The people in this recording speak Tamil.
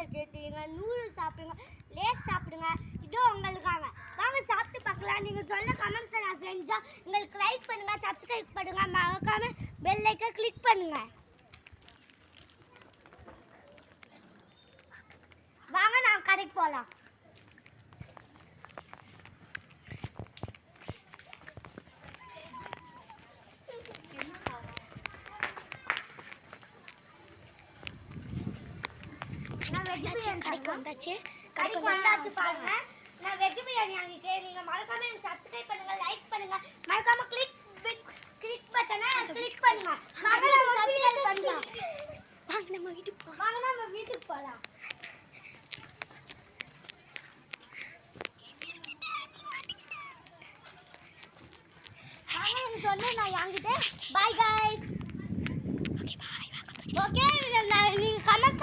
மில்க் ஏற்றுவீங்க, நூடுல்ஸ் சாப்பிடுங்க, லேஸ் சாப்பிடுங்க. இது உங்களுக்காக. வாங்க சாப்பிட்டு பார்க்கலாம். நீங்கள் சொல்ல கமெண்ட்ஸை நான் செஞ்சால் உங்களுக்கு லைக் பண்ணுங்கள், சப்ஸ்கிரைப் பண்ணுங்கள், மறக்காமல் பெல் ஐக்கனை கிளிக் பண்ணுங்கள். வாங்க நான் கடைக்கு போகலாம். கடைக்கு வந்தாச்சு பாருங்க. நான் வெஜ் பிரியாணி வாங்கிக்கிறேன். நீங்க மறக்காம எனக்கு சப்ஸ்கிரைப் பண்ணுங்க, லைக் பண்ணுங்க, மறக்காம கிளிக் பட்டனை கிளிக் பண்ணுங்க. வாங்க நம்ம வீட்டுக்கு போலாம். வாங்க சொன்ன நான் வாங்கிட்டேன். By guys. Okay bye. Okay நீங்க கமெண்ட்